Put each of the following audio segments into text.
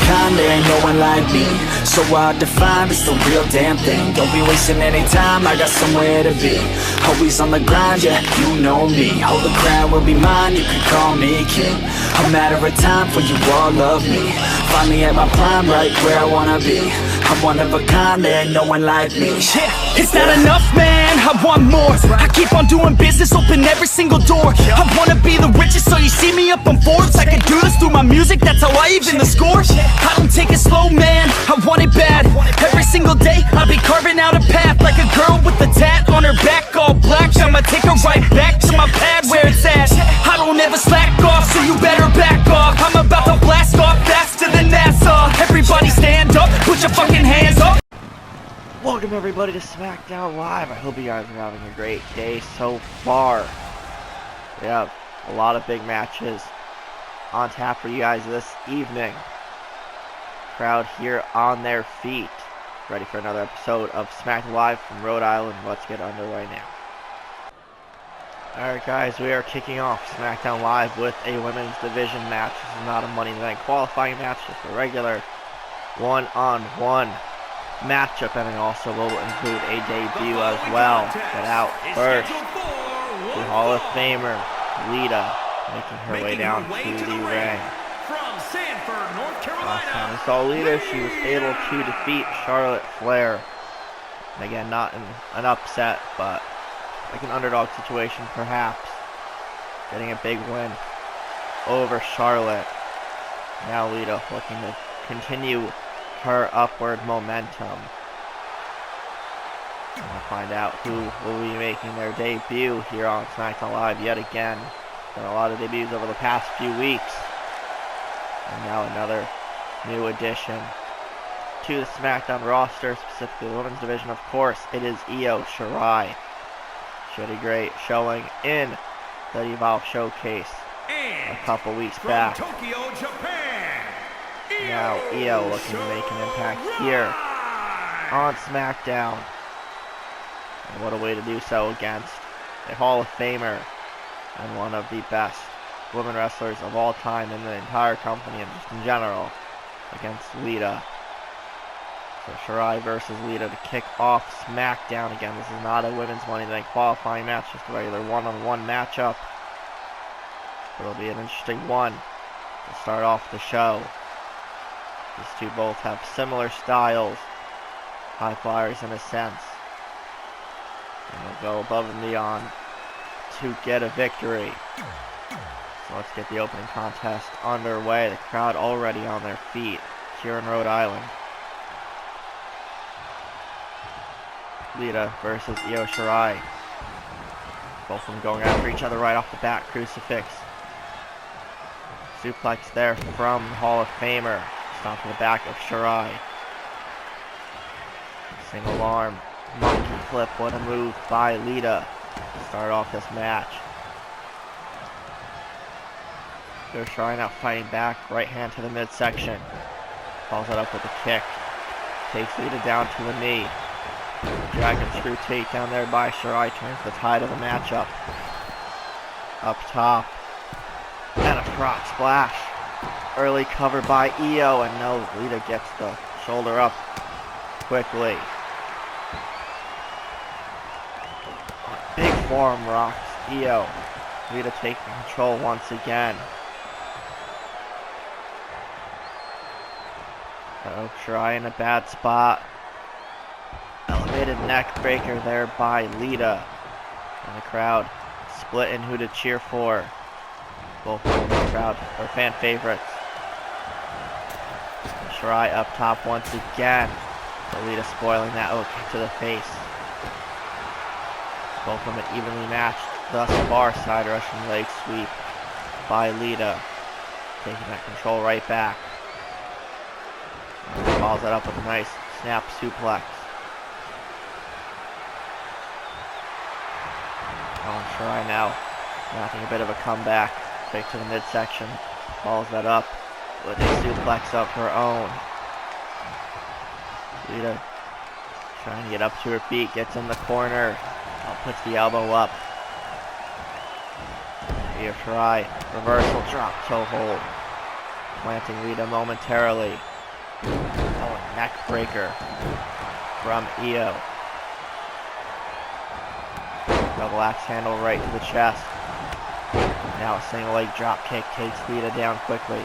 kind, there ain't no one like me. So hard to find, it's the real damn thing. Don't be wasting any time, I got somewhere to be. Always on the grind, yeah, you know me. Hold the crown will be mine, you can call me king. A matter of time for you all love me. Finally at my prime, right where I wanna be. I'm one of a kind, there ain't no one like me. Yeah, it's not enough, man, I want more. I keep on doing business, open every single door. I wanna be the richest, so you see me up on Forbes. I can do this through my music, that's how I even the score. I don't take it slow, man, I want it bad. Every single day, I'll be carving out a path. Like a girl with a tat on her back, all black. I'ma take her right back to my pad where it's at. I don't ever slack off, so you better back off. I'm about to blast off faster than NASA. Everybody stand up, put your fucking hands up. Welcome everybody to SmackDown Live. I hope you guys are having a great day so far. We have a lot of big matches on tap for you guys this evening. Crowd here on their feet, ready for another episode of SmackDown Live from Rhode Island. Let's get underway now. Alright guys, we are kicking off SmackDown Live with a women's division match. This is not a Money in the Bank qualifying match, just a regular one-on-one matchup, and it also will include a debut as well. Get out first, the Hall of Famer Lita, making her way down to the ring. Last time we saw Lita, she was able to defeat Charlotte Flair. And again, not an upset, but like an underdog situation perhaps. Getting a big win over Charlotte. Now Lita looking to continue her upward momentum. We'll find out who will be making their debut here on SmackDown Live yet again. Been a lot of debuts over the past few weeks. And now another new addition to the SmackDown roster, specifically the women's division, of course. It is Io Shirai. She had a great showing in the Evolve Showcase a couple weeks back. Tokyo, Japan, Now Io looking to make an impact here on SmackDown. And what a way to do so against a Hall of Famer and one of the best women wrestlers of all time in the entire company and just in general, against Lita. So Shirai versus Lita to kick off SmackDown. Again, this is not a women's Money in the Bank qualifying match, just a regular one-on-one matchup. It'll be an interesting one to start off the show. These two both have similar styles, high flyers in a sense, and they'll go above and beyond to get a victory. So let's get the opening contest underway. The crowd already on their feet here in Rhode Island. Lita versus Io Shirai. Both of them going after each other right off the bat. Crucifix. Suplex there from Hall of Famer. Stomp to the back of Shirai. Single arm. Monkey flip. What a move by Lita to start off this match. Io Shirai now fighting back. Right hand to the midsection. Follows it up with a kick. Takes Lita down to a knee. Dragon screw takedown there by Shirai turns the tide of the matchup. Up top. And a frog splash. Early cover by Io, and no, Lita gets the shoulder up quickly. Big forearm rocks Io. Lita taking control once again. Oh, Shirai in a bad spot. Elevated neck breaker there by Lita. And the crowd split in who to cheer for. Both of the crowd are fan favorites. Shirai up top once again. Lita spoiling that kick to the face. Both of them evenly matched thus far. Side Russian leg sweep by Lita. Taking that control right back. And follows that up with a nice snap suplex. Shirai now mounting a bit of a comeback. Straight to the midsection. Follows that up with a suplex of her own. Lita trying to get up to her feet. Gets in the corner. Puts the elbow up. Io Shirai reversal drop toe hold. Planting Lita momentarily. Oh, a neck breaker from Io. Double axe handle right to the chest. Now a single leg drop kick takes Lita down quickly.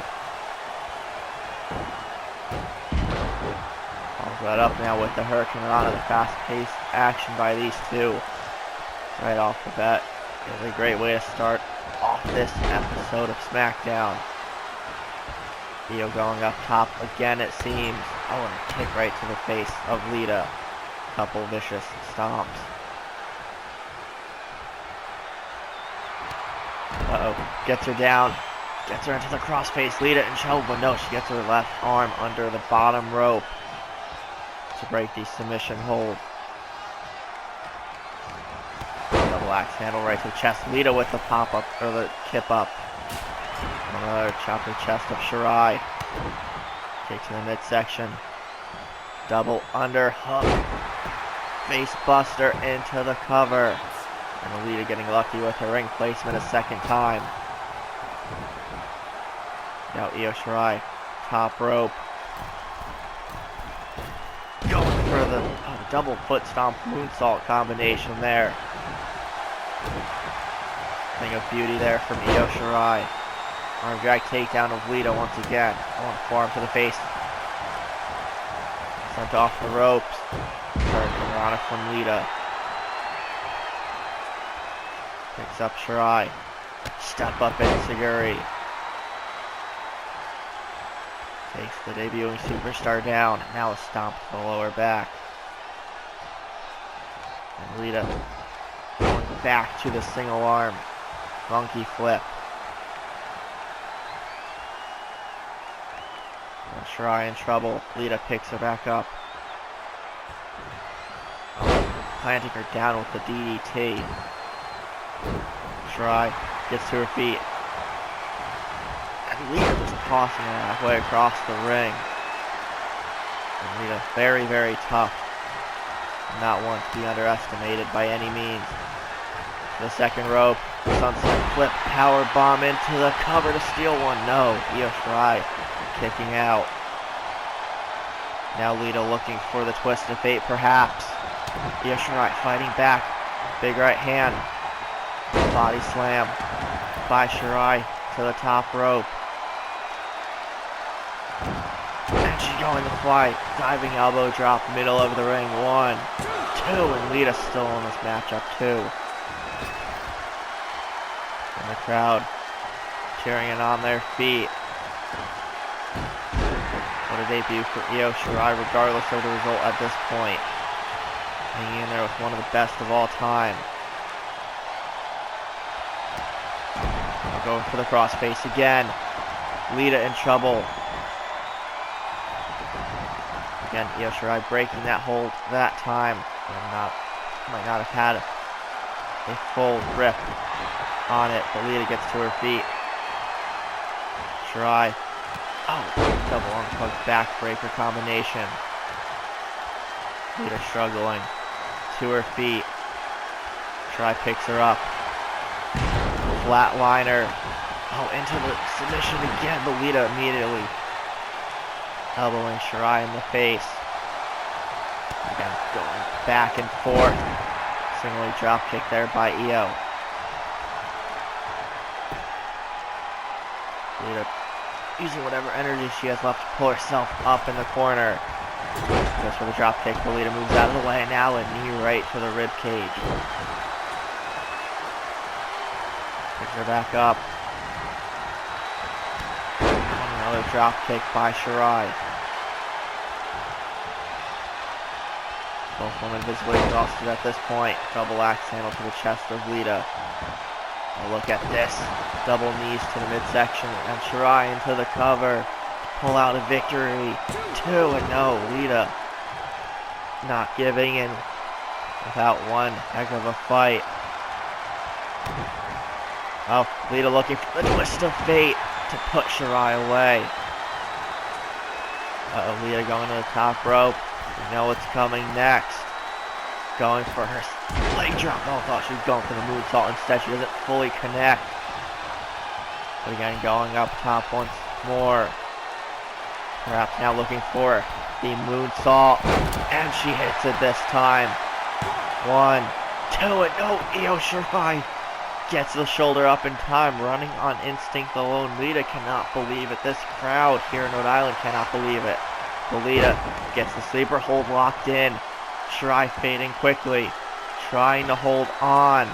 Follows that up now with the Hurricane Rana, the fast-paced action by these two. Right off the bat is a great way to start off this episode of SmackDown. Io going up top again, it seems. Oh, and a kick right to the face of Lita. Couple vicious stomps. Uh-oh, gets her down. Gets her into the crossface. Lita in trouble, but no, she gets her left arm under the bottom rope to break the submission hold. Double axe handle right to the chest. Lita with the pop-up, or the kip-up. Another chop to the chest of Shirai. Kick to the midsection. Double underhook. Face buster into the cover. And Lita getting lucky with her ring placement a second time. Now Io Shirai, top rope. Going for the double foot stomp moonsault combination there. Thing of beauty there from Io Shirai. Arm drag takedown of Lita once again. One forearm to the face. Sent off the ropes. Hurricane Rana from Lita. Picks up Shirai. Step up Enziguri. Takes the debuting superstar down. Now a stomp to the lower back. And Lita going back to the single arm. Monkey flip. And Shirai in trouble. Lita picks her back up. Planting her down with the DDT. Shirai gets to her feet. And Lita just tossing her halfway across the ring. And Lita very, very tough. Not one to be underestimated by any means. The second rope. Sunset flip. Power bomb into the cover to steal one. No. Io Shirai kicking out. Now Lita looking for the twist of fate perhaps. Io Shirai fighting back. Big right hand. Body slam by Shirai to the top rope. And she's going to fly. Diving elbow drop, middle of the ring. 1, 2, and Lita's still in this matchup too. And the crowd cheering it on their feet. What a debut for Io Shirai regardless of the result at this point. Hanging in there with one of the best of all time. Going for the crossface again. Lita in trouble. Again, Io Shirai breaking that hold that time. And might not have had a full grip on it, but Lita gets to her feet. Shirai. Oh, double unplugged backbreaker combination. Lita struggling to her feet. Shirai picks her up. Flatliner. Oh, into the submission again, but Lita immediately elbowing Shirai in the face. Again, going back and forth. Single drop kick there by Io. Lita using whatever energy she has left to pull herself up in the corner. Goes for the drop kick, but Lita moves out of the way. Now a knee right to the rib cage. Picks her back up. Another drop kick by Shirai. Both women visibly exhausted at this point. Double axe handle to the chest of Lita. A look at this. Double knees to the midsection and Shirai into the cover. Pull out a victory. 2 and no. Lita not giving in without one heck of a fight. Oh, Lita looking for the twist of fate to put Shirai away. Uh-oh, Lita going to the top rope. You know what's coming next. Going for her leg drop. Oh, I thought she was going for the moonsault. Instead, she doesn't fully connect. But again, going up top once more. Perhaps now looking for the moonsault, and she hits it this time. 1, 2, and no, Io Shirai gets the shoulder up in time, running on instinct alone. Lita cannot believe it. This crowd here in Rhode Island cannot believe it. But Lita gets the sleeper hold locked in. Shirai fading quickly, trying to hold on.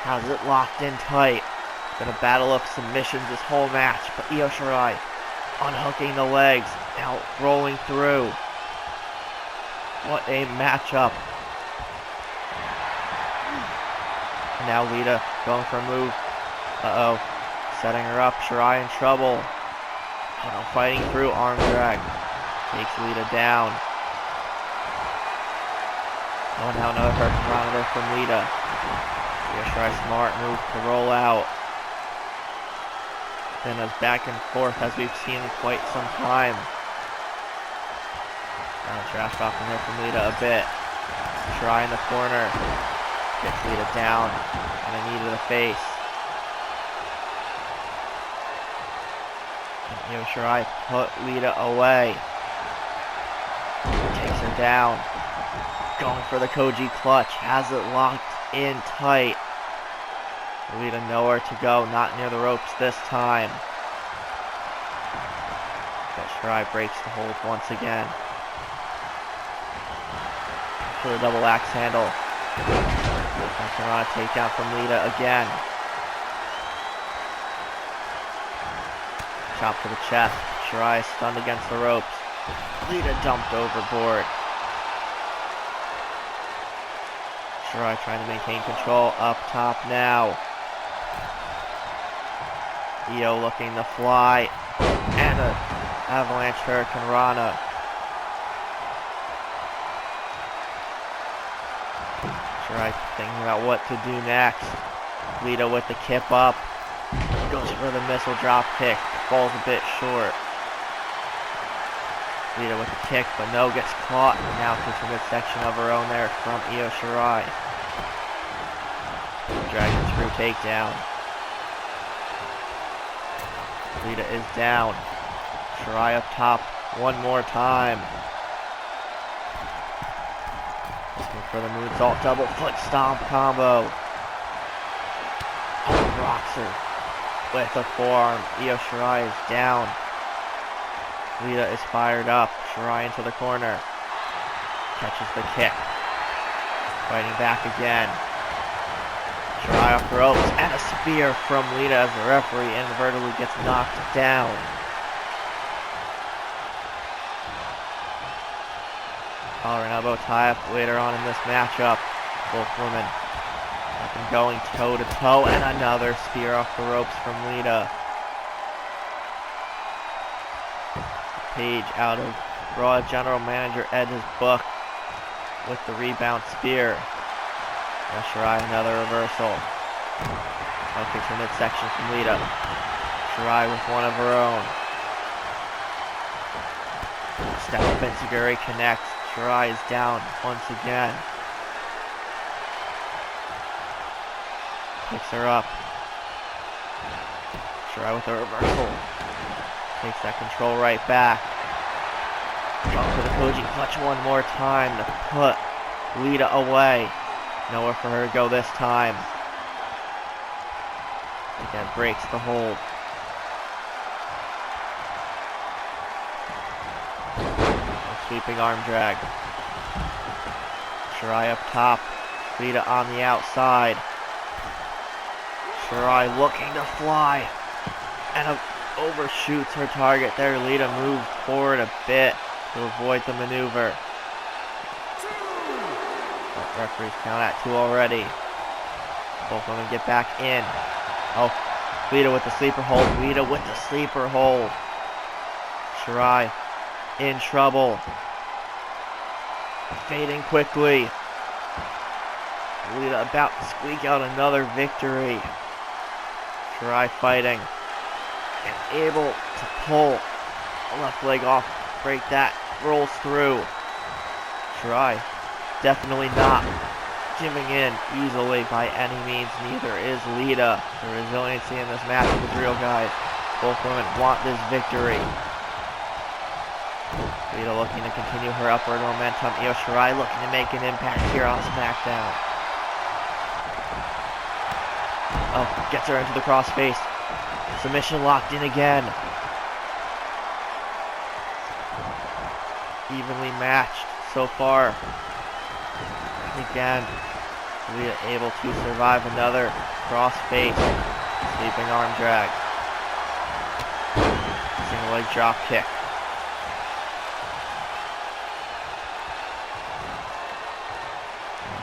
Has it locked in tight. Been a battle of submissions this whole match, but Io Shirai unhooking the legs, now rolling through. What a matchup. Now Lita going for a move. Uh-oh. Setting her up. Shirai in trouble. Oh no, fighting through. Arm drag. Takes Lita down. Oh, now another hurricane there from Lita. Io Shirai smart move to roll out. Then as back and forth as we've seen in quite some time. Now trash talking there from Lita a bit. Shirai in the corner. Gets Lita down and a knee to the face. And Io Shirai put Lita away. Takes her down. Going for the Koji clutch. Has it locked in tight. Lita nowhere to go. Not near the ropes this time. But Shirai breaks the hold once again. For the double axe handle. Karana takedown from Lita again. Chop to the chest. Shirai stunned against the ropes. Lita dumped overboard. Shirai trying to maintain control up top now. Io looking to fly. And a avalanche Hurricane Rana. Shirai thinking about what to do next. Lita with the kip up. Goes for the missile drop kick. Falls a bit short. Lita with the kick, but no, gets caught. And now takes a midsection of her own there from Io Shirai. Dragon screw takedown. Lita is down. Shirai up top one more time. Looking for the moonsault double foot stomp combo. Oh, rocks her with a forearm. Io Shirai is down. Lita is fired up. Shirai into the corner. Catches the kick. Fighting back again. Shirai off the ropes, and a spear from Lita as the referee inadvertently gets knocked down. Collar and elbow tie-up later on in this matchup. Both women have been going toe-to-toe, and another spear off the ropes from Lita. Page out of Raw General Manager Edge's book with the rebound spear. Now Shirai another reversal. Now kicks her midsection from Lita. Shirai with one of her own. Step up Enziguri connects. Shirai is down once again. Picks her up. Shirai with a reversal. Takes that control right back. Going for the Koji clutch one more time to put Lita away. Nowhere for her to go this time. Again, breaks the hold. Sweeping arm drag. Shirai up top. Lita on the outside. Shirai looking to fly. And overshoots her target there. Lita moves forward a bit to avoid the maneuver. Referee's count at 2 already. Both women get back in. Oh, Lita with the sleeper hold. Lita with the sleeper hold. Shirai in trouble. Fading quickly. Lita about to squeak out another victory. Shirai fighting. And able to pull the left leg off. Break that. Rolls through. Shirai definitely not giving in easily by any means. Neither is Lita. The resiliency in this match is real, guys. Both women want this victory. Lita looking to continue her upward momentum. Io Shirai looking to make an impact here on SmackDown. Oh, gets her into the crossface. Submission locked in again. Evenly matched so far. Again, Lita able to survive another crossface. Sweeping arm drag. Single leg drop kick.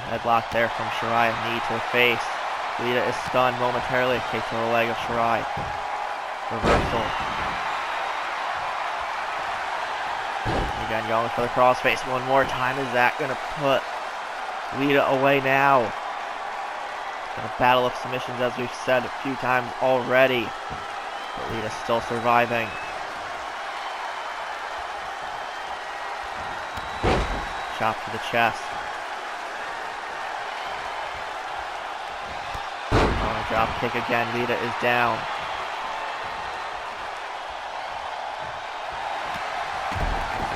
Headlock there from Shirai, knee to the face. Lita is stunned momentarily. Kick to the leg of Shirai. Reversal. Again, going for the crossface one more time. Is that going to put Lita away now? It's been a battle of submissions, as we've said a few times already. But Lita's still surviving. Chop to the chest. Drop kick again. Lita is down.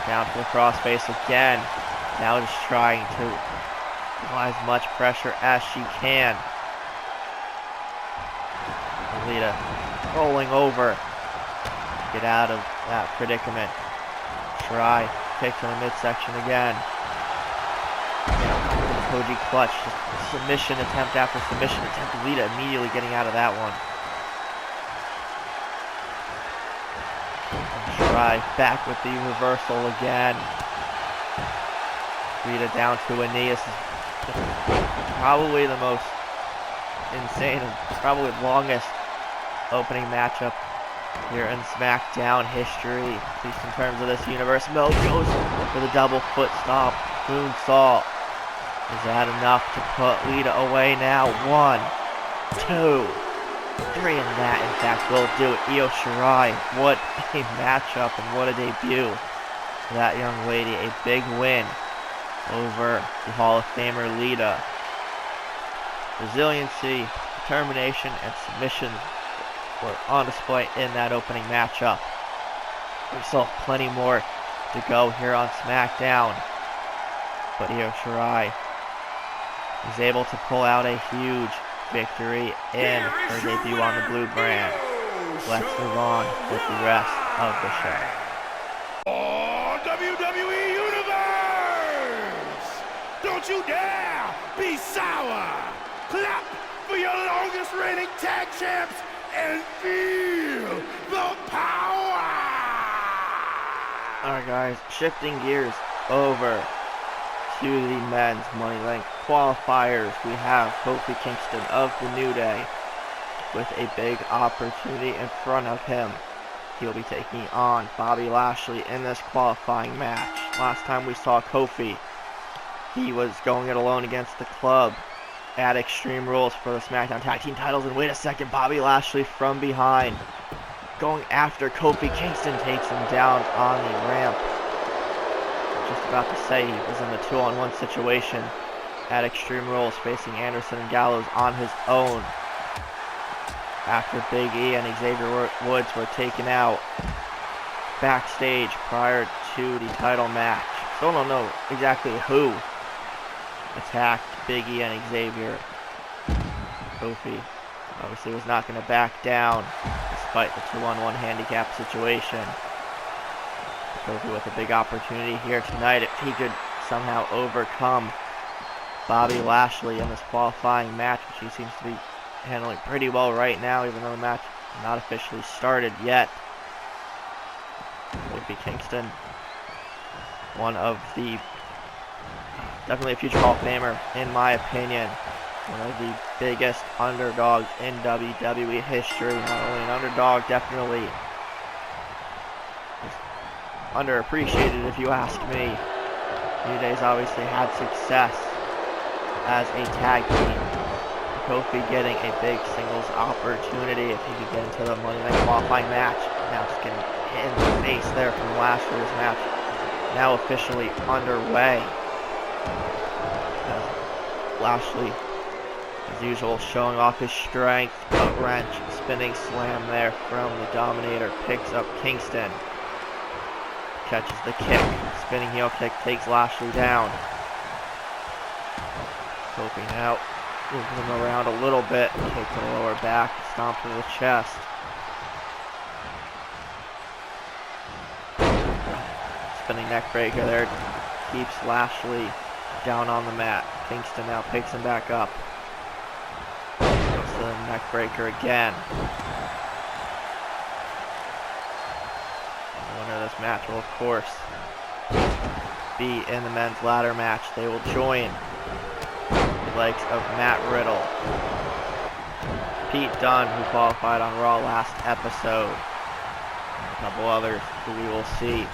Down to the crossface again. Now just trying to apply as much pressure as she can. Lita rolling over. Get out of that predicament. Shirai kick to the midsection again. Koji clutch, just submission attempt after submission attempt. Lita immediately getting out of that one. Shirai back with the reversal again. Lita down to a knee. This is probably the most insane and probably longest opening matchup here in SmackDown history, at least in terms of this universe. Mo goes for the double foot stomp, moonsault. Is that enough to put Lita away now? 1, 2, 3, and that, in fact, will do it. Io Shirai, what a matchup and what a debut for that young lady. A big win over the Hall of Famer Lita. Resiliency, determination, and submission were on display in that opening matchup. We still have plenty more to go here on SmackDown, but Io Shirai is able to pull out a huge victory in her debut on the blue brand. Let's move on with the rest of the show. Oh, WWE Universe! Don't you dare be sour! Clap for your longest reigning tag champs and feel the power! Alright guys, shifting gears over to the men's Money Bank qualifiers. We have Kofi Kingston of the New Day with a big opportunity in front of him. He'll be taking on Bobby Lashley in this qualifying match. Last time we saw Kofi, he was going it alone against the Club at Extreme Rules for the SmackDown Tag Team titles. And wait a second, Bobby Lashley from behind, going after Kofi Kingston, takes him down on the ramp. Just about to say he was in a 2-on-1 situation at Extreme Rules, facing Anderson and Gallows on his own after Big E and Xavier Woods were taken out backstage prior to the title match. Still don't know exactly who attacked Big E and Xavier. Kofi obviously was not going to back down despite the 2-on-1 handicap situation. Kofi with a big opportunity here tonight if he could somehow overcome Bobby Lashley in this qualifying match, which he seems to be handling pretty well right now, even though the match has not officially started yet. Kofi Kingston, one of the, definitely a future Hall of Famer in my opinion, one of the biggest underdogs in WWE history. Not only an underdog, definitely underappreciated if you ask me. New Day's obviously had success as a tag team. Kofi getting a big singles opportunity if he could get into the Money Bank qualifying match. Now just getting hit in the face there from last year's match. Now officially underway. As Lashley As usual, showing off his strength. Gut wrench, spinning slam there from the Dominator. Picks up Kingston. Catches the kick. Spinning heel kick takes Lashley down. Kofi now moving him around a little bit. Kick to the lower back. Stomp to the chest. Spinning neck breaker there. Keeps Lashley down on the mat. Kingston now picks him back up. Goes to the neck breaker again. The winner of this match will, of course, be in the men's ladder match. They will join the likes of Matt Riddle, Pete Dunne, who qualified on Raw last episode, and a couple others who we will see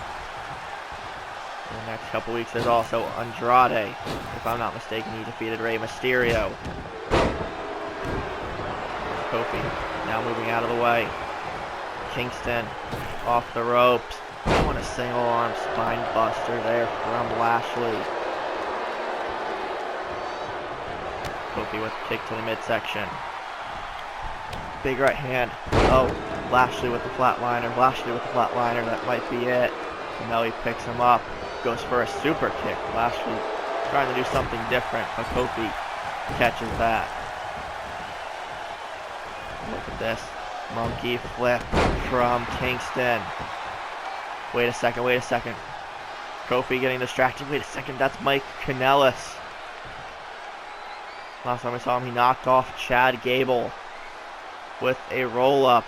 in the next couple weeks. There's also Andrade. If I'm not mistaken, he defeated Rey Mysterio. Kofi now moving out of the way. Kingston off the ropes. What a single arm spine buster there from Lashley. Kofi with a kick to the midsection. Big right hand. Oh, Lashley with the flatliner. Lashley with the flatliner. That might be it. And now he picks him up. Goes for a super kick. Lashley trying to do something different, but Kofi catches that. Look at this. Monkey flip from Kingston. Wait a second, wait a second. Kofi getting distracted. Wait a second, that's Mike Kanellis. Last time I saw him, he knocked off Chad Gable with a roll-up.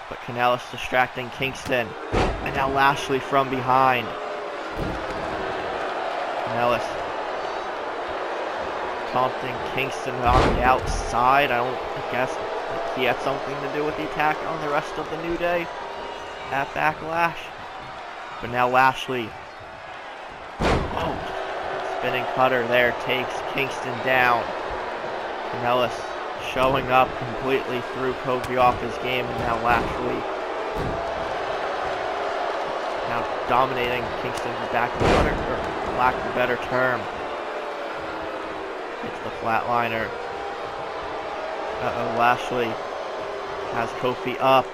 But Kanellis distracting Kingston. And now Lashley from behind. Kanellis taunting Kingston on the outside. I guess he had something to do with the attack on the rest of the New Day at Backlash. But now Lashley, spinning cutter there, takes Kingston down. Kanellis showing up completely, threw Kofi off his game, and now Lashley now dominating Kingston for back of the cutter, or lack of a better term. It's the flatliner. Lashley has Kofi up.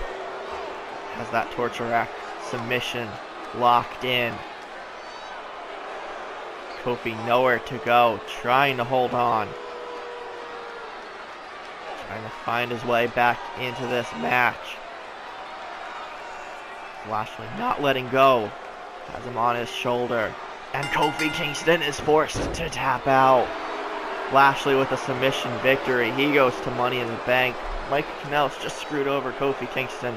Has that torture rack submission locked in. Kofi nowhere to go, trying to hold on. Trying to find his way back into this match. Lashley not letting go. Has him on his shoulder. And Kofi Kingston is forced to tap out. Lashley with a submission victory. He goes to Money in the Bank. Mike Kanellis just screwed over Kofi Kingston.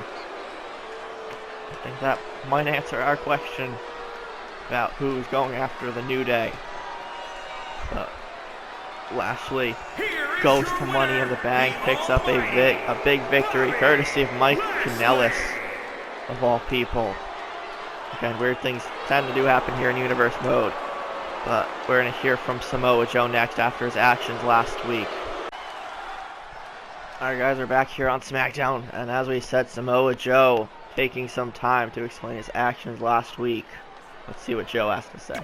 I think that might answer our question about who's going after the New Day. But Lashley goes to Money in the Bank, picks up a big victory courtesy of Mike Kanellis, of all people. Again, weird things tend to do happen here in Universe Mode. But we're going to hear from Samoa Joe next after his actions last week. Alright guys, we're back here on SmackDown, and as we said, Samoa Joe taking some time to explain his actions last week. Let's see what Joe has to say.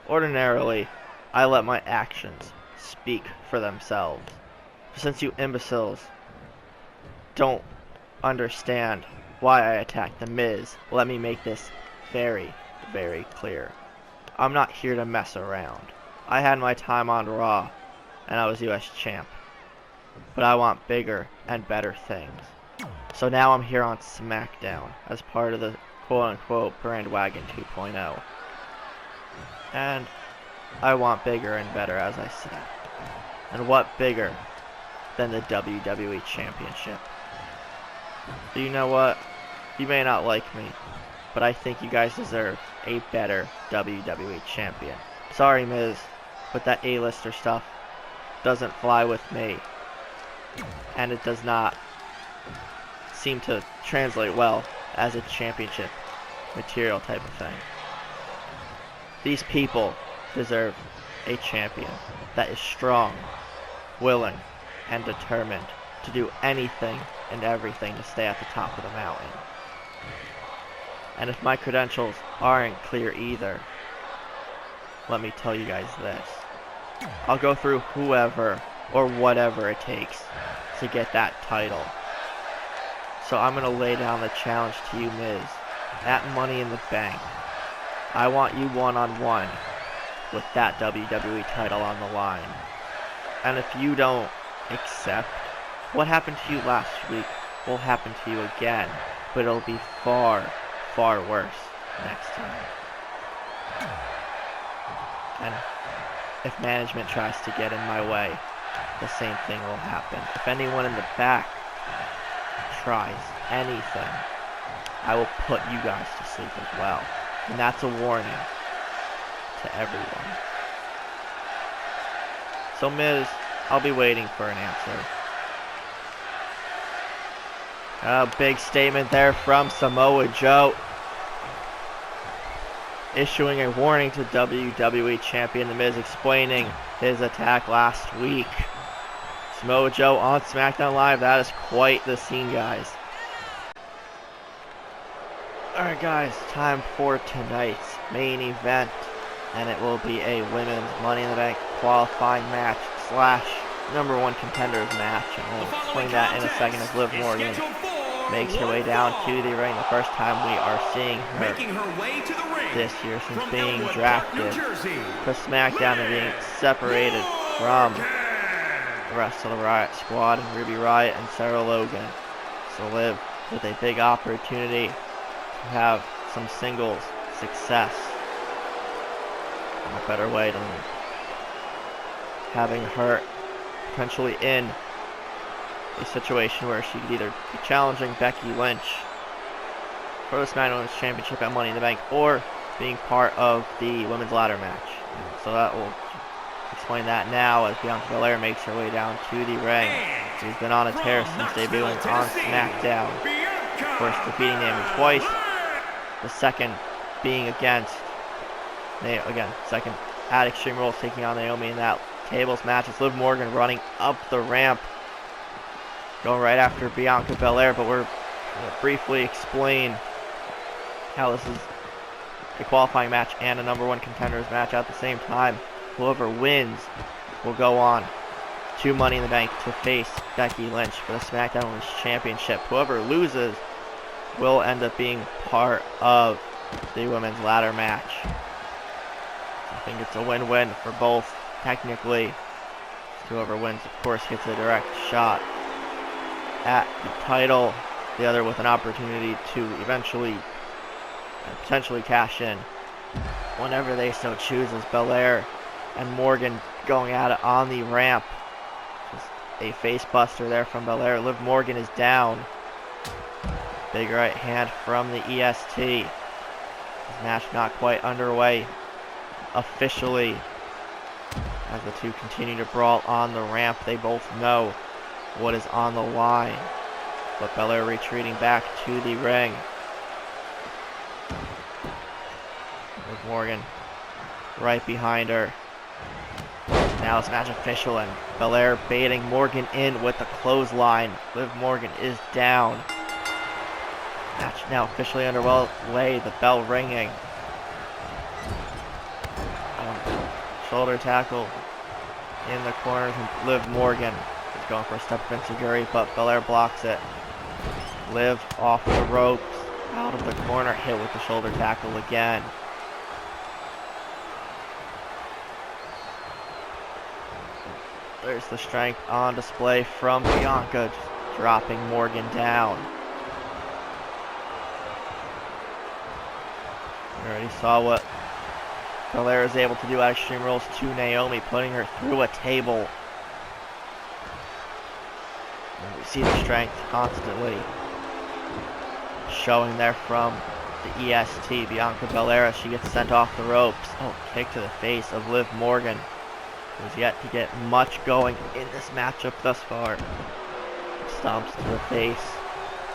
Ordinarily, I let my actions speak for themselves. But since you imbeciles don't understand why I attacked The Miz, let me make this very, very clear. I'm not here to mess around. I had my time on Raw, and I was US champ. But I want bigger and better things. So now I'm here on SmackDown as part of the quote-unquote Bandwagon 2.0. And I want bigger and better, as I said. And what bigger than the WWE Championship? So you know what? You may not like me, but I think you guys deserve a better WWE Champion. Sorry, Miz, but that A-lister stuff doesn't fly with me. And it does not seem to translate well as a championship material type of thing. These people deserve a champion that is strong, willing, and determined to do anything and everything to stay at the top of the mountain. And if my credentials aren't clear either, let me tell you guys this. I'll go through whoever or whatever it takes to get that title. So I'm going to lay down the challenge to you, Miz. At Money in the Bank, I want you one-on-one with that WWE title on the line. And if you don't accept, what happened to you last week will happen to you again, but it'll be far, far worse next time. And if management tries to get in my way, the same thing will happen. If anyone in the back tries anything, I will put you guys to sleep as well. And that's a warning to everyone. So Miz, I'll be waiting for an answer. A big statement there from Samoa Joe, issuing a warning to WWE Champion The Miz, explaining his attack last week. Samoa Joe on SmackDown Live. That is quite the scene, guys. Alright guys, time for tonight's main event, and it will be a women's Money in the Bank qualifying match / #1 contenders match, and we'll explain that in a second as Liv Morgan makes her way down to the ring. The first time we are seeing her this year since being drafted to SmackDown and being separated from the rest of the Riot Squad and Ruby Riott and Sarah Logan. So Liv with a big opportunity to have some singles success. And a better way than having her potentially in a situation where she could either be challenging Becky Lynch for the SmackDown Women's Championship at Money in the Bank or being part of the women's ladder match. So that will explain that now as Bianca Belair makes her way down to the ring. She's been on a tear since debuting on SmackDown. First defeating Naomi twice, the second being against second at Extreme Rules, taking on Naomi in that tables match. It's Liv Morgan running up the ramp, going right after Bianca Belair, but we're going to briefly explain how this is a qualifying match and a #1 contenders match at the same time. Whoever wins will go on to Money in the Bank to face Becky Lynch for the SmackDown Women's Championship. Whoever loses will end up being part of the women's ladder match. I think it's a win-win for both, technically. Whoever wins, of course, gets a direct shot at the title. The other with an opportunity to eventually potentially cash in whenever they so choose, as Belair and Morgan going at it on the ramp. Just a face buster there from Belair. Liv Morgan is down. Big right hand from the EST. This match not quite underway officially as the two continue to brawl on the ramp. They both know what is on the line, but Belair retreating back to the ring. Liv Morgan right behind her. Now it's match official, and Belair baiting Morgan in with the clothesline. Liv Morgan is down. Match now officially underway. The bell ringing. Shoulder tackle in the corner. Liv Morgan is going for a step of enziguri, but Belair blocks it. Liv off the ropes, out of the corner, hit with the shoulder tackle again. There's the strength on display from Bianca, just dropping Morgan down. We already saw what Belair is able to do at Extreme Rules to Naomi, putting her through a table. And we see the strength constantly showing there from the EST. Bianca Belair as she gets sent off the ropes. Oh, kick to the face of Liv Morgan, who's yet to get much going in this matchup thus far. Stomps to the face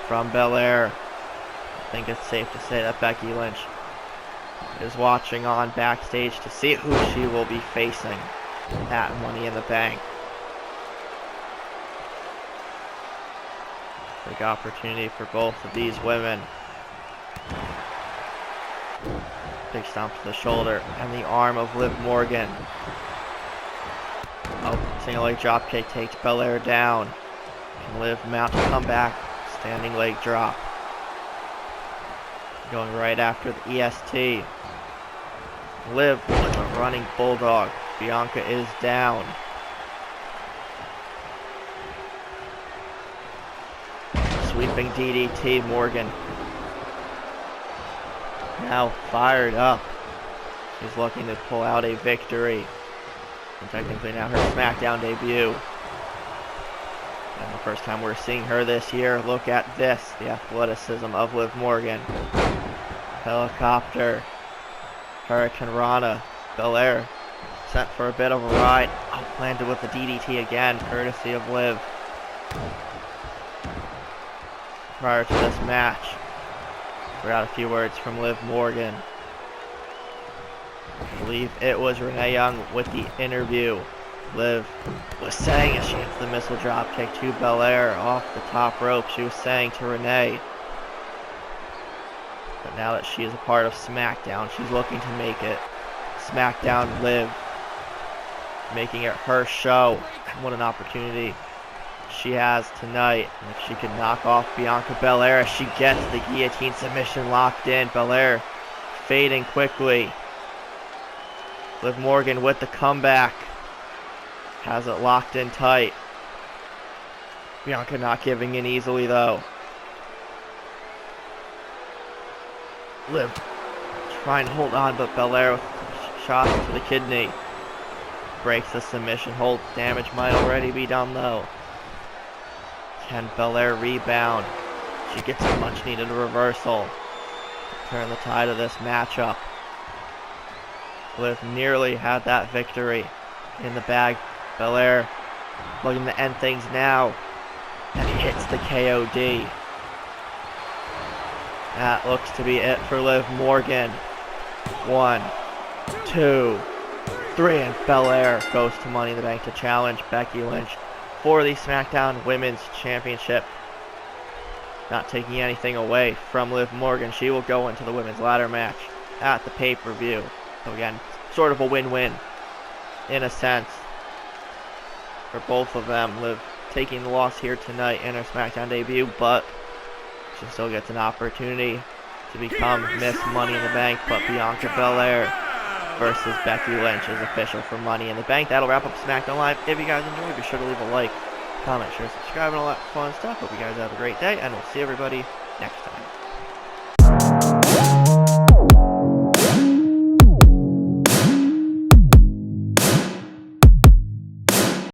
from Belair. I think it's safe to say that Becky Lynch is watching on backstage to see who she will be facing at Money in the Bank. Big opportunity for both of these women. Big stomp to the shoulder and the arm of Liv Morgan. Oh, single leg dropkick takes Belair down. Can Liv mount to come back. Standing leg drop. Going right after the EST. Liv with a running bulldog. Bianca is down. Sweeping DDT, Morgan. Now fired up. She's looking to pull out a victory. And technically now her SmackDown debut. And the first time we're seeing her this year. Look at this, the athleticism of Liv Morgan. Helicopter. Hurricane Rana. Belair sent for a bit of a ride. Oh, landed with the DDT again, courtesy of Liv. Prior to this match, we got a few words from Liv Morgan. I believe it was Renee Young with the interview. Liv was saying as she hits the missile drop kick to Belair off the top rope, she was saying to Renee, but now that she is a part of SmackDown, she's looking to make it SmackDown Liv, making it her show. What an opportunity she has tonight. And if she can knock off Bianca Belair as she gets the guillotine submission locked in. Belair fading quickly. Liv Morgan with the comeback. Has it locked in tight. Bianca not giving in easily though. Liv trying to hold on, but Belair with shots to the kidney. Breaks the submission hold. Damage might already be done though. Can Belair rebound? She gets a much needed reversal. Turn the tide of this matchup. Liv nearly had that victory in the bag. Belair looking to end things now. And he hits the KOD. That looks to be it for Liv Morgan. 1, 2, 3, and Belair goes to Money in the Bank to challenge Becky Lynch for the SmackDown Women's Championship. Not taking anything away from Liv Morgan. She will go into the women's ladder match at the pay-per-view. So again, sort of a win-win in a sense for both of them. Liv taking the loss here tonight in her SmackDown debut, but she still gets an opportunity to become Miss Money in the Bank. But Bianca Belair versus Becky Lynch is official for Money in the Bank. That'll wrap up SmackDown Live. If you guys enjoyed, be sure to leave a like, comment, share, subscribe, and all that fun stuff. Hope you guys have a great day, and we'll see everybody next time.